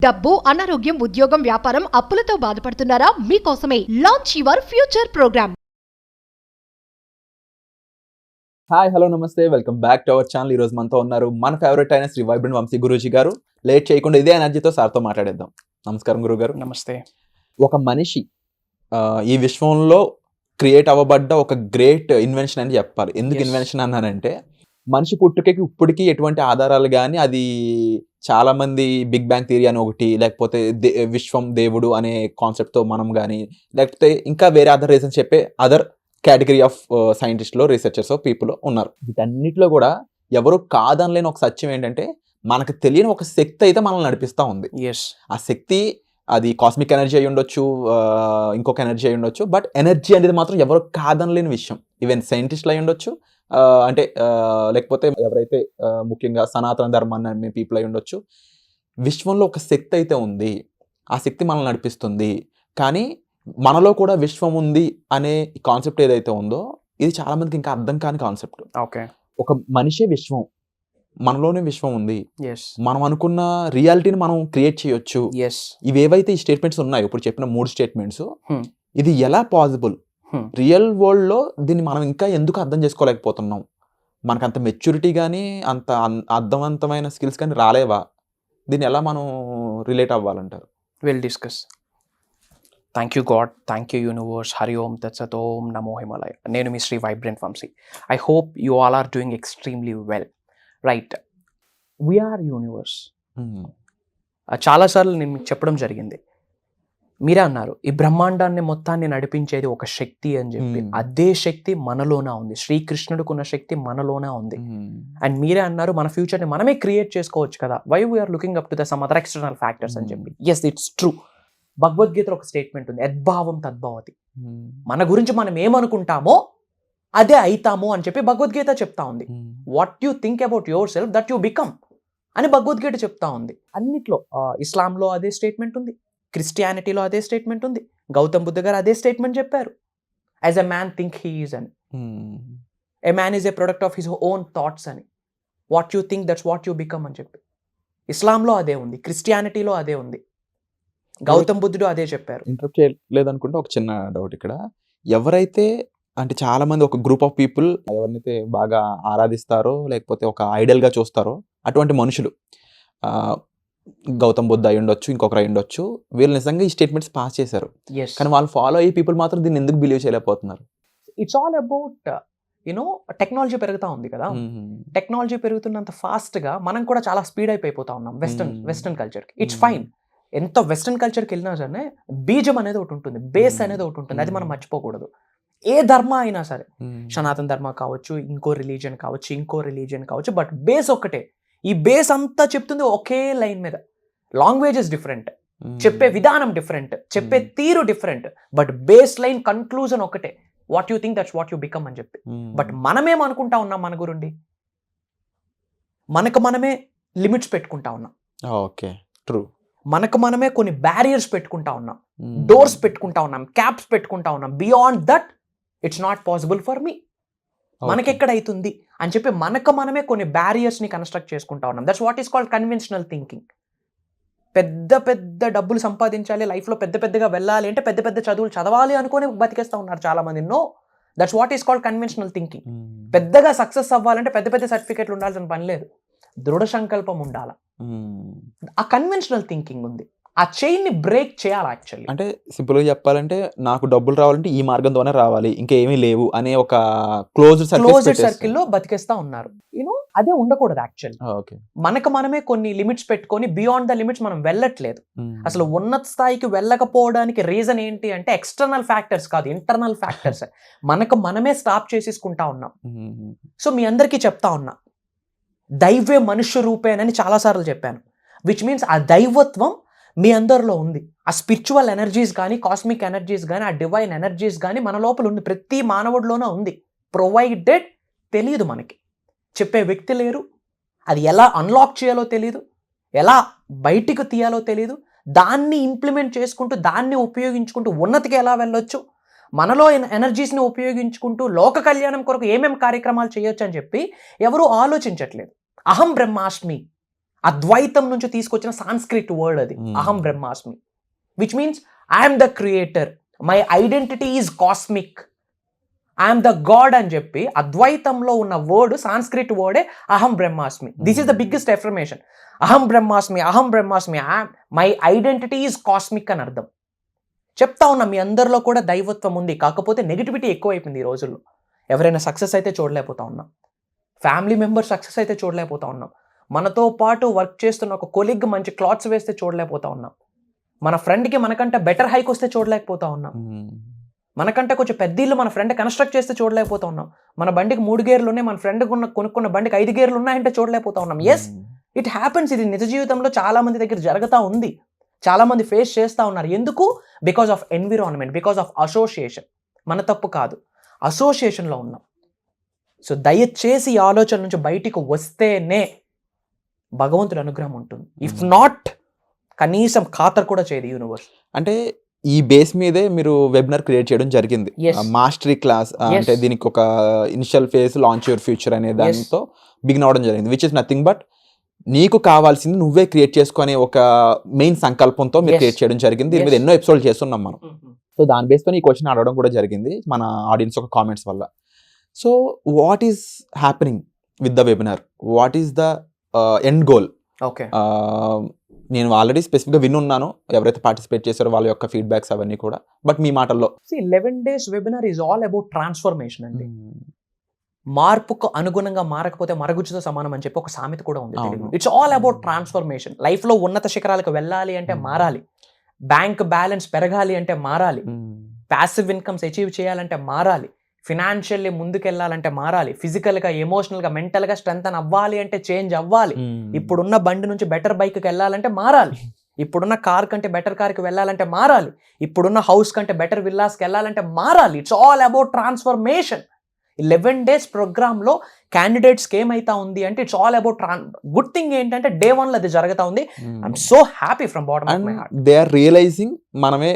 డబ్బు, అనారోగ్యం, ఉద్యోగం, వ్యాపారం, అప్పులతో బాధపడుతున్నారా? మీకోసమే launch your future programme. Hi hello నమస్తే, welcome back to our channel. ఈరోజు మనతో ఉన్నారు మన ఫేవరెట్ అయిన శ్రీ వైబ్రెంట్ వంశీ గురూజీ గారు. లేట్ చేయకుండా ఇదే ఎనర్జీతో సార్తో మాట్లాడేద్దాం. నమస్కారం గురువు గారు. నమస్తే. ఒక మనిషి ఈ విశ్వంలో క్రియేట్ అవ్వబడ్డ ఒక గ్రేట్ ఇన్వెన్షన్ అని చెప్పాలి. ఎందుకు ఇన్వెన్షన్ అన్నానంటే, మనిషి పుట్టుకకి ఇప్పటికీ ఎటువంటి ఆధారాలు కానీ, అది చాలా మంది బిగ్ బ్యాంగ్ థియరీ అని ఒకటి, లేకపోతే విశ్వం దేవుడు అనే కాన్సెప్ట్తో మనం కానీ, లేకపోతే ఇంకా వేరే అదర్ రీజన్స్ చెప్పే అదర్ కేటగిరీ ఆఫ్ సైంటిస్ట్లో, రీసెర్చర్స్ పీపుల్ ఉన్నారు. వీటన్నిటిలో కూడా ఎవరు కాదనలేని ఒక సత్యం ఏంటంటే, మనకు తెలియని ఒక శక్తి అయితే మనల్ని నడిపిస్తూ ఉంది. ఆ శక్తి అది కాస్మిక్ ఎనర్జీ అయి ఉండొచ్చు, ఇంకొక ఎనర్జీ అయి ఉండొచ్చు, బట్ ఎనర్జీ అనేది మాత్రం ఎవరు కాదనలేని విషయం. ఈవెన్ సైంటిస్టులు అయి ఉండొచ్చు, అంటే లేకపోతే ఎవరైతే ముఖ్యంగా సనాతన ధర్మాన్ని అనే పీపుల్ అయి ఉండొచ్చు. విశ్వంలో ఒక శక్తి అయితే ఉంది, ఆ శక్తి మనల్ని నడిపిస్తుంది. కానీ మనలో కూడా విశ్వం ఉంది అనే కాన్సెప్ట్ ఏదైతే ఉందో, ఇది చాలా మందికి ఇంకా అర్థం కాని కాన్సెప్ట్. ఓకే, ఒక మనిషే విశ్వం, మనలోనే విశ్వం ఉంది, ఎస్, మనం అనుకున్న రియాలిటీని మనం క్రియేట్ చేయొచ్చు. ఎస్, ఇవేవైతే ఈ స్టేట్మెంట్స్ ఉన్నాయో, ఇప్పుడు చెప్పిన 3 స్టేట్మెంట్స్, ఇది ఎలా పాసిబుల్? రియల్ వరల్డ్లో దీన్ని మనం ఇంకా ఎందుకు అర్థం చేసుకోలేకపోతున్నాం? మనకు అంత మెచ్యూరిటీ కానీ, అంత అర్థవంతమైన స్కిల్స్ కానీ రాలేవా? దీన్ని ఎలా మనం రిలేట్ అవ్వాలంటారు? Will discuss. Thank you God, thank you universe, Hari Om తత్సత్, ఓం నమో హిమాలయ. నేను మీ Sri vibrant Vamshi. I hope you all are doing extremely well. Right, we are universe. చాలాసార్లు నేను మీకు చెప్పడం జరిగింది. మీరే అన్నారు, ఈ బ్రహ్మాండాన్ని మొత్తాన్ని నడిపించేది ఒక శక్తి అని చెప్పి. అదే శక్తి మనలోనే ఉంది. శ్రీకృష్ణుడికి ఉన్న శక్తి మనలోనే ఉంది. అండ్ మీరే అన్నారు, మన ఫ్యూచర్ని మనమే క్రియేట్ చేసుకోవచ్చు కదా, why we are looking up to the some other external factors అని చెప్పి. Yes, it's true. భగవద్గీతలో ఒక స్టేట్మెంట్ ఉంది, యద్భావం తద్భవతి. మన గురించి మనం ఏమనుకుంటామో అదే అయితాము అని చెప్పి భగవద్గీత చెప్తా ఉంది. What you think about your self that you become అని భగవద్గీత చెప్తా ఉంది. అన్నిట్లో, ఇస్లాంలో అదే స్టేట్మెంట్ ఉంది, క్రిస్టియానిటీలో అదే స్టేట్మెంట్ ఉంది, గౌతమ్ బుద్ధ గారు అదే స్టేట్మెంట్ చెప్పారు. As a man think he is అని, a man is a product of his own thoughts అని, what you think that's what you become అని చెప్పి. ఇస్లాంలో అదే ఉంది, క్రిస్టియానిటీలో అదే ఉంది, గౌతమ్ బుద్ధుడు అదే చెప్పారు. ఇంటరప్ట్ చేయలేదనుకుంటే ఒక చిన్న డౌట్ ఇక్కడ. ఎవరైతే అంటే చాలా మంది ఒక గ్రూప్ ఆఫ్ పీపుల్ ఎవరినైతే బాగా ఆరాధిస్తారో, లేకపోతే ఒక ఐడల్గా చూస్తారో, అటువంటి మనుషులు గౌతమ్ బుద్ధ అయి ఉండొచ్చు, ఇంకొకరు అయి ఉండొచ్చు, వీళ్ళు నిజంగా ఈ స్టేట్మెంట్స్ పాస్ చేశారు. కానీ వాళ్ళు ఫాలో అయ్యే పీపుల్ మాత్రం దీన్ని ఎందుకు బిలీవ్ చేయలేకపోతున్నారు? ఇట్స్ ఆల్ అబౌట్ టెక్నాలజీ పెరుగుతూ ఉంది కదా. టెక్నాలజీ పెరుగుతున్నంత ఫాస్ట్గా మనం కూడా చాలా స్పీడ్ అయిపోతా ఉన్నాం వెస్టర్న్ కల్చర్కి. It's fine. ఎంత వెస్టర్న్ కల్చర్కి వెళ్ళినా సరే బీజం అనేది ఒకటి ఉంటుంది, బేస్ అనేది ఒకటి ఉంటుంది, అది మనం మర్చిపోకూడదు. ఏ ధర్మ అయినా సరే, సనాతన ధర్మ కావచ్చు, ఇంకో రిలీజియన్ కావచ్చు, బట్ బేస్ ఒక్కటే. ఈ బేస్ అంతా చెప్తుంది ఒకే లైన్ మీద. లాంగ్వేజెస్ డిఫరెంట్, చెప్పే విధానం డిఫరెంట్, చెప్పే తీరు different, but base line conclusion ఒకటే, what you think that's what you become అని చెప్పి. బట్ మనమేమనుకుంటా ఉన్నాం మన గురుండి? మనకు మనమే లిమిట్స్ పెట్టుకుంటా ఉన్నాం. Okay, true. మనకు మనమే కొన్ని బ్యారియర్స్ పెట్టుకుంటా ఉన్నాం, డోర్స్ పెట్టుకుంటా ఉన్నాం, క్యాప్స్ పెట్టుకుంటా ఉన్నాం. Beyond that it's not possible for me, మనకెక్కడైతుంది అని చెప్పి మనకు మనమే కొన్ని బ్యారియర్స్ని కన్స్ట్రక్ట్ చేసుకుంటా ఉన్నాం. That's what is called conventional thinking. పెద్ద పెద్ద డబ్బులు సంపాదించాలి, లైఫ్లో పెద్ద పెద్దగా వెళ్ళాలి అంటే పెద్ద పెద్ద చదువులు చదవాలి అనుకుని బతికేస్తూ ఉన్నారు చాలా మంది. No, that's what is called conventional thinking. పెద్దగా సక్సెస్ అవ్వాలంటే పెద్ద పెద్ద సర్టిఫికేట్లు ఉండాల్సిన పని లేదు, దృఢ సంకల్పం ఉండాలి. ఆ కన్వెన్షనల్ థింకింగ్ ఉంది, ఆ చైన్ ని బ్రేక్ చేయాలి. యాక్చువల్లీ అంటే సింపుల్గా చెప్పాలంటే, నాకు డబ్బులు రావాలంటే ఈ మార్గంతోనే రావాలి, ఇంకేమీ లేవు అనే ఒక క్లోజ్డ్ సర్కిల్లో బతికేస్తా ఉన్నారు. అదే ఉండకూడదు. యాక్చువల్లీ మనకు మనమే కొన్ని లిమిట్స్ పెట్టుకొని బియాండ్ ద లిమిట్స్ మనం వెళ్ళట్లేదు. అసలు ఉన్నత స్థాయికి వెళ్ళకపోవడానికి రీజన్ ఏంటి అంటే ఎక్స్టర్నల్ ఫ్యాక్టర్స్ కాదు, ఇంటర్నల్ ఫ్యాక్టర్స్. మనకు మనమే స్టాప్ చేసేసుకుంటా ఉన్నాం. సో మీ అందరికీ చెప్తా ఉన్నా, దైవే మనుష్య రూపేనని చాలాసార్లు చెప్పాను. విచ్ మీన్స్ ఆ దైవత్వం మీ అందరిలో ఉంది. ఆ స్పిరిచువల్ ఎనర్జీస్ కానీ, కాస్మిక్ ఎనర్జీస్ కానీ, ఆ డివైన్ ఎనర్జీస్ కానీ మన లోపల ఉంది, ప్రతి మానవుడిలోనే ఉంది. ప్రొవైడెడ్ తెలియదు మనకి, చెప్పే వ్యక్తి లేరు, అది ఎలా అన్లాక్ చేయాలో తెలియదు, ఎలా బయటికి తీయాలో తెలియదు. దాన్ని ఇంప్లిమెంట్ చేసుకుంటూ, దాన్ని ఉపయోగించుకుంటూ ఉన్నతికి ఎలా వెళ్ళొచ్చు, మనలో ఎనర్జీస్ని ఉపయోగించుకుంటూ లోక కళ్యాణం కొరకు ఏమేమి కార్యక్రమాలు చేయొచ్చు అని చెప్పి ఎవరు ఆలోచించట్లేదు. అహం బ్రహ్మాస్మి అద్వైతం నుంచి తీసుకొచ్చిన సాంస్క్రిట్ వర్డ్ అది, అహం బ్రహ్మాస్మి, which means I'm the creator, my identity is cosmic, I'm the God అని చెప్పి అద్వైతంలో ఉన్న వర్డ్ సాంస్క్రిట్ వర్డే అహం బ్రహ్మాస్మి. This is the biggest affirmation. అహం బ్రహ్మాస్మి, అహం బ్రహ్మాస్మి, మై ఐడెంటిటీ ఈజ్ కాస్మిక్ అని అర్థం. చెప్తా ఉన్నా మీ అందరిలో కూడా దైవత్వం ఉంది, కాకపోతే నెగిటివిటీ ఎక్కువైపోయింది ఈ రోజుల్లో. ఎవరైనా సక్సెస్ అయితే చూడలేకపోతా ఉన్నాం, ఫ్యామిలీ మెంబర్ సక్సెస్ అయితే చూడలేకపోతా ఉన్నాం, మనతో పాటు వర్క్ చేస్తున్న ఒక కొలీగ్ మంచి క్లాత్స్ వేస్తే చూడలేకపోతా ఉన్నాం, మన ఫ్రెండ్కి మనకంటే బెటర్ హైక్ వస్తే చూడలేకపోతా ఉన్నాం, మనకంటే కొంచెం పెద్ద ఇల్లు మన ఫ్రెండ్ కన్స్ట్రక్ట్ చేస్తే చూడలేకపోతా ఉన్నాం, మన బండికి 3 గేర్లు ఉన్నాయి, మన ఫ్రెండ్ కొనుక్కున్న బండికి 5 గేర్లు ఉన్నాయంటే చూడలేకపోతా ఉన్నాం. Yes, it happens. ఇది నిజ జీవితంలో చాలా మంది దగ్గర జరుగుతూ ఉంది, చాలా మంది ఫేస్ చేస్తూ ఉన్నారు. ఎందుకు? Because of environment, because of association. మన తప్పు కాదు, అసోసియేషన్లో ఉన్నాం. సో దయచేసి ఈ ఆలోచన నుంచి బయటికి వస్తేనే భగవంతుడి అనుగ్రహం ఉంటుంది. ఇఫ్ నాట్, కనీసం ఖాతరు కూడా చేయదు యూనివర్స్. అంటే ఈ బేస్ మీదే మీరు వెబినార్ క్రియేట్ చేయడం జరిగింది, మాస్టరీ క్లాస్. అంటే దీనికి ఒక initial phase launch your future అనే దానితో బిగిన్ అవడం జరిగింది, విచ్ ఇస్ నథింగ్ బట్ నీకు కావాల్సింది నువ్వే క్రియేట్ చేసుకునే ఒక మెయిన్ సంకల్పంతో మీరు క్రియేట్ చేయడం జరిగింది. దీని మీద ఎన్నో ఎపిసోడ్ చేస్తున్నాం మనం. సో దాని బేస్తో ఈ క్వశ్చన్ అడగడం కూడా జరిగింది మన ఆడియన్స్ ఒక కామెంట్స్ వల్ల. So what is happening with the webinar? What is the end goal? Okay, నేను ఆల్రెడీ స్పెసిఫిక్గా వినున్నాను ఎవరైతే పార్టిసిపేట్ చేశారో వాళ్ళ యొక్క ఫీడ్బ్యాక్స్ అవన్నీ కూడా, బట్ మీ మాటల్లో 11 days webinar is all about transformation అండి. మార్పుకు అనుగుణంగా మారకపోతే మరగుజ్జుతో సమానం అని చెప్పి ఒక సామెత కూడా ఉంది. It's all about transformation. Life లో ఉన్నత శిఖరాలకు వెళ్ళాలి అంటే మారాలి, బ్యాంక్ బ్యాలెన్స్ పెరగాలి అంటే మారాలి, ప్యాసివ్ ఇన్కమ్స్ అచీవ్ చేయాలంటే మారాలి, ఫినాన్షియల్లీ ముందుకెళ్ళాలంటే మారాలి, ఫిజికల్గా, ఎమోషనల్గా, మెంటల్గా స్ట్రెంగ్త్ అవ్వాలి అంటే చేంజ్ అవ్వాలి, ఇప్పుడున్న బండి నుంచి బెటర్ బైక్కి వెళ్ళాలంటే మారాలి, ఇప్పుడున్న కార్ కంటే బెటర్ కార్కి వెళ్ళాలంటే మారాలి, ఇప్పుడున్న హౌస్ కంటే బెటర్ విల్లాస్కి వెళ్ళాలంటే మారాలి. It's all about transformation. 11 days ప్రోగ్రామ్లో క్యాండిడేట్స్కి ఏమైతా ఉంది అంటే it's all about good thing ఏంటంటే డే 1లో అది జరుగుతా ఉంది. I'm so happy from bottom of my heart. They are realizing మనమే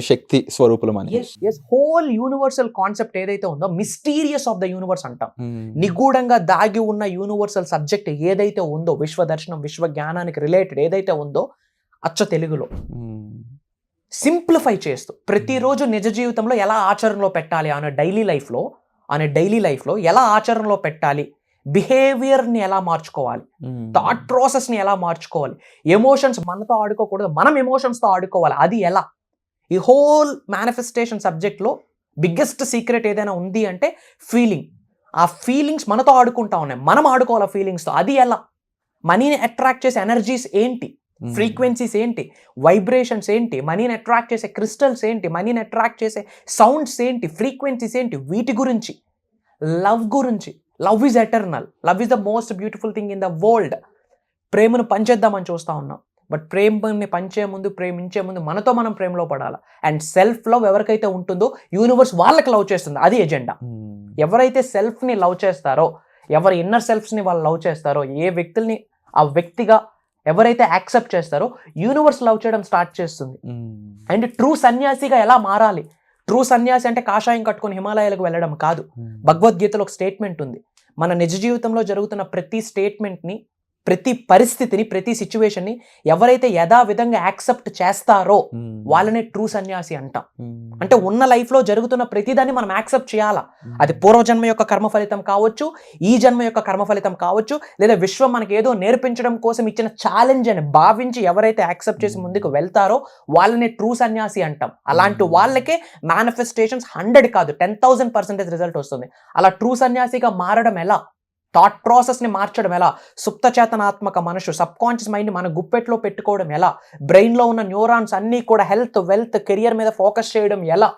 శక్తి స్వరూపులం అని. హోల్ యూనివర్సల్ కాన్సెప్ట్ ఏదైతే ఉందో, మిస్టీరియస్ ఆఫ్ ద యూనివర్స్ అంటాం, నిగూఢంగా దాగి ఉన్న యూనివర్సల్ సబ్జెక్ట్ ఏదైతే ఉందో, విశ్వ దర్శనం, విశ్వ జ్ఞానానికి రిలేటెడ్ ఏదైతే ఉందో, అచ్చ తెలుగులో సింప్లిఫై చేస్తూ ప్రతిరోజు నిజ జీవితంలో ఎలా ఆచరణలో పెట్టాలి, డైలీ లైఫ్లో ఎలా ఆచరణలో పెట్టాలి, బిహేవియర్ని ఎలా మార్చుకోవాలి, థాట్ ప్రాసెస్ని ఎలా మార్చుకోవాలి, ఎమోషన్స్ మనతో ఆడుకోకూడదు, మనం ఎమోషన్స్తో ఆడుకోవాలి, అది ఎలా. ఈ హోల్ మేనిఫెస్టేషన్ సబ్జెక్ట్లో బిగ్గెస్ట్ సీక్రెట్ ఏదైనా ఉంది అంటే ఫీలింగ్. ఆ ఫీలింగ్స్ మనతో ఆడుకుంటా ఉన్నాయి, మనం ఆడుకోవాలి ఆ ఫీలింగ్స్తో. అది ఎలా? మనీని అట్రాక్ట్ చేసే ఎనర్జీస్ ఏంటి, ఫ్రీక్వెన్సీస్ ఏంటి, వైబ్రేషన్స్ ఏంటి, మనీని అట్రాక్ట్ చేసే క్రిస్టల్స్ ఏంటి, మనీని అట్రాక్ట్ చేసే సౌండ్స్ ఏంటి, ఫ్రీక్వెన్సీస్ ఏంటి, వీటి గురించి, లవ్ గురించి. Love is eternal, love is the most beautiful thing in the world. ప్రేమను పంచేద్దామని చూస్తూ ఉన్నాం, బట్ ప్రేమని పంచే ముందు, ప్రేమించే ముందు మనతో మనం ప్రేమలో పడాలి. అండ్ సెల్ఫ్ లవ్ ఎవరికైతే ఉంటుందో యూనివర్స్ వాళ్ళకి లవ్ చేస్తుంది, అది ఎజెండా. ఎవరైతే సెల్ఫ్ని లవ్ చేస్తారో, ఎవరి ఇన్నర్ సెల్ఫ్స్ని వాళ్ళు లవ్ చేస్తారో, ఏ వ్యక్తుల్ని ఆ వ్యక్తిగా ఎవరైతే యాక్సెప్ట్ చేస్తారో యూనివర్స్ లవ్ చేయడం స్టార్ట్ చేస్తుంది. అండ్ ట్రూ సన్యాసిగా ఎలా మారాలి? ట్రూ సన్యాసి అంటే కాషాయం కట్టుకొని హిమాలయాలకు వెళ్ళడం కాదు. భగవద్గీతలో ఒక స్టేట్మెంట్ ఉంది, మన నిజ జీవితంలో జరుగుతున్న ప్రతి స్టేట్మెంట్ని, ప్రతి పరిస్థితిని, ప్రతి సిచ్యువేషన్ని ఎవరైతే యథావిధంగా యాక్సెప్ట్ చేస్తారో వాళ్ళనే ట్రూ సన్యాసి అంటాం. అంటే ఉన్న లైఫ్లో జరుగుతున్న ప్రతిదాన్ని మనం యాక్సెప్ట్ చేయాలా. అది పూర్వజన్మ యొక్క కర్మ ఫలితం కావచ్చు, ఈ జన్మ యొక్క కర్మ ఫలితం కావచ్చు, లేదా విశ్వం మనకి ఏదో నేర్పించడం కోసం ఇచ్చిన ఛాలెంజ్ అని భావించి ఎవరైతే యాక్సెప్ట్ చేసి ముందుకు వెళ్తారో వాళ్ళనే ట్రూ సన్యాసి అంటాం. అలాంటి వాళ్ళకే మేనిఫెస్టేషన్స్ 100 కాదు 10,000% రిజల్ట్ వస్తుంది. అలా ట్రూ సన్యాసిగా మారడం ఎలా? థాట్ ప్రాసెస్ని మార్చడం ఎలా? సుప్త చేతనాత్మక మనసు, సబ్ కాన్షియస్ మైండ్ని మన గుప్పెట్లో పెట్టుకోవడం ఎలా? బ్రెయిన్లో ఉన్న న్యూరాన్స్ అన్నీ కూడా హెల్త్, వెల్త్, కెరియర్ మీద ఫోకస్ చేయడం ఎలా?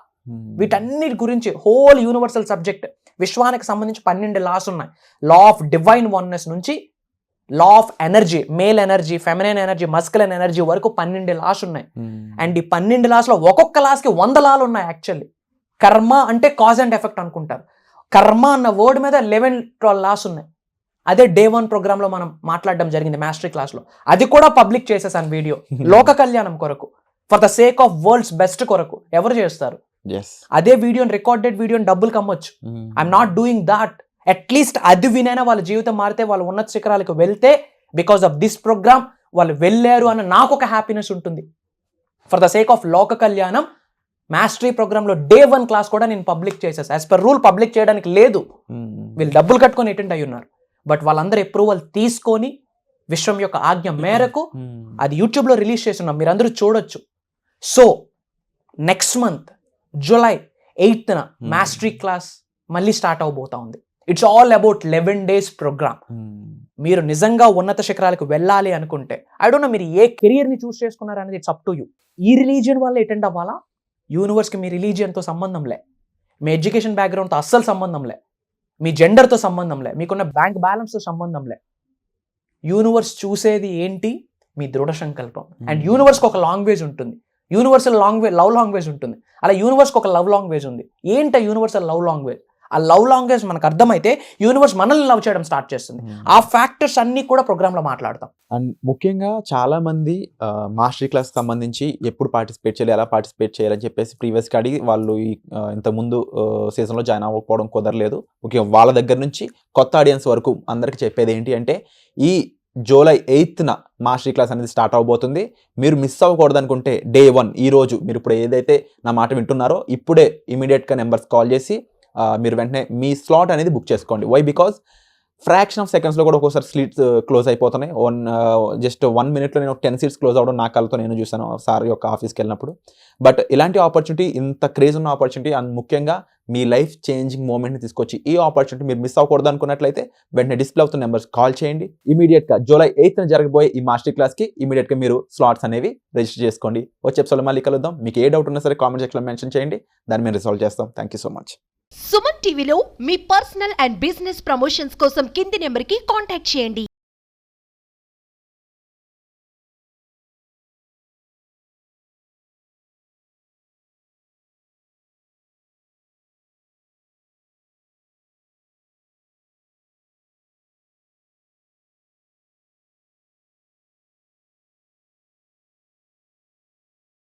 వీటన్నిటి గురించి హోల్ యూనివర్సల్ సబ్జెక్ట్. విశ్వానికి సంబంధించి 12 లాస్ ఉన్నాయి. లా ఆఫ్ డివైన్ వన్నెస్ నుంచి law of energy, male energy, feminine energy, masculine energy వరకు 12 లాస్ ఉన్నాయి. అండ్ ఈ 12 లాస్లో ఒక్కొక్క లాస్కి 100 లాలు ఉన్నాయి. యాక్చువల్లీ కర్మ అంటే కాజ్ అండ్ ఎఫెక్ట్ అనుకుంటారు. కర్మ అన్న వర్డ్ మీద 11-12 లాస్ ఉన్నాయి. అదే డే 1 ప్రోగ్రాంలో మనం మాట్లాడడం జరిగింది మాస్టరీ క్లాస్లో. అది కూడా పబ్లిక్ చేసేసాను వీడియో, లోక కళ్యాణం కొరకు, for the sake of world's best కొరకు. ఎవరు చేస్తారు? అదే వీడియోని, రికార్డెడ్ వీడియోని డబ్బులు కమ్మొచ్చు. I'm not doing that. At least అది వినైనా వాళ్ళ జీవితం మారితే, వాళ్ళు ఉన్నత శిఖరాలకు వెళ్తే బికాస్ ఆఫ్ దిస్ ప్రోగ్రామ్ వాళ్ళు వెళ్ళారు అన్న నాకు ఒక హ్యాపీనెస్ ఉంటుంది. ఫర్ ద సేక్ ఆఫ్ లోక కళ్యాణం మాస్టరీ ప్రోగ్రాంలో డే 1 క్లాస్ కూడా నేను పబ్లిక్ చేసేసి, యాజ్ పర్ రూల్ పబ్లిక్ చేయడానికి లేదు, వీళ్ళు డబ్బులు కట్టుకొని అటెండ్ అయ్యి ఉన్నారు. బట్ వాళ్ళందరూ అప్రూవల్ తీసుకొని విశ్వం యొక్క ఆజ్ఞ మేరకు అది యూట్యూబ్లో రిలీజ్ చేస్తున్నాం, మీరు అందరూ చూడొచ్చు. So next month July 8th mastery class మళ్ళీ స్టార్ట్ అవబోతా ఉంది. It's all about 11 days programme. మీరు నిజంగా ఉన్నత శిఖరాలకు వెళ్ళాలి అనుకుంటే, ఐ డోంట్ నో మీరు ఏ కెరియర్ని చూస్ చేసుకున్నారు అనేది ఇట్స్ అప్ టు యూ. ఈ రిలీజియన్ వల్ల అటెండ్ అవ్వాలా, యూనివర్స్కి మీ రిలీజియన్తో సంబంధం లే, మీ ఎడ్యుకేషన్ బ్యాక్గ్రౌండ్తో అస్సలు సంబంధం లే, మీ జెండర్తో సంబంధం లే, మీకున్న బ్యాంక్ బ్యాలెన్స్తో సంబంధం లే. యూనివర్స్ చూసేది ఏంటి? మీ దృఢ సంకల్పం. అండ్ యూనివర్స్కి ఒక లాంగ్వేజ్ ఉంటుంది, యూనివర్సల్ లవ్ లాంగ్వేజ్ ఉంటుంది. అలా యూనివర్స్కి ఒక లవ్ లాంగ్వేజ్ ఉంది. ఏంటి యూనివర్సల్ లవ్ లాంగ్వేజ్? ఆ లవ్ లాంగ్వేజ్ మనకు అర్థమైతే యూనివర్స్ మనల్ని లవ్ చేయడం స్టార్ట్ చేస్తుంది. ఆ ఫ్యాక్టర్స్ అన్ని కూడా ప్రోగ్రామ్ లో మాట్లాడతాం. అండ్ ముఖ్యంగా చాలా మంది మాస్టరీ క్లాస్ సంబంధించి ఎప్పుడు పార్టిసిపేట్ చేయాలి, ఎలా పార్టిసిపేట్ చేయాలని చెప్పేసి ప్రీవియస్గా అడిగి వాళ్ళు ఇంతకుముందు సీజన్లో జాయిన్ అవ్వకపోవడం కుదరలేదు. ముఖ్యంగా వాళ్ళ దగ్గర నుంచి కొత్త ఆడియన్స్ వరకు అందరికీ చెప్పేది ఏంటి అంటే, ఈ జూలై 8th మాస్టరీ క్లాస్ అనేది స్టార్ట్ అవబోతుంది. మీరు మిస్ అవ్వకూడదు అనుకుంటే డే 1 ఈ రోజు మీరు ఇప్పుడు ఏదైతే నా మాట వింటున్నారో ఇప్పుడే ఇమీడియట్గా నెంబర్స్ కాల్ చేసి మీరు వెంటనే మీ స్లాట్ అనేది బుక్ చేసుకోండి. వై? బికాజ్ ఫ్రాక్షన్ ఆఫ్ సెకండ్స్లో కూడా ఒక్కోసారి సీట్స్ క్లోజ్ అయిపోతున్నాయి. జస్ట్ 1 minute నేను 10 seats క్లోజ్ అవ్వడం నా కళ్ళతో నేను చూసాను సార్ యొక్క ఆఫీస్కి వెళ్ళినప్పుడు. బట్ ఇలాంటి ఆపర్చునిటీ, ఇంత క్రేజ్ ఉన్న ఆపర్చునిటీ, అండ్ ముఖ్యంగా మీ లైఫ్ చేంజింగ్ మూమెంట్ని తీసుకొచ్చి ఈ ఆపర్చునిటీ మీరు మిస్ అవ్వకూడదు అనుకున్నట్లయితే వెంటనే డిస్ప్లే అవుతున్న నెంబర్స్ కాల్ చేయండి. ఇమీడియట్గా జూలై 8th జరగబోయే ఈ మాస్టర్ క్లాస్కి ఇమీడియట్గా మీరు స్లాట్స్ అనేవి రిజిస్టర్ చేసుకోండి. వచ్చే ఎపిసోడ్లో మళ్ళీ కలుద్దాం. మీకు ఏ డౌట్ ఉన్నా సరే కామెంట్ సెక్షన్లో మెన్షన్ చేయండి, దాన్ని మేము రిసాల్వ్ చేస్తాం. Thank you so much. Suman టీవీలో మీ పర్సనల్ అండ్ బిజినెస్ ప్రమోషన్స్ కోసం కింది నెంబర్కి కాంటాక్ట్ చేయండి.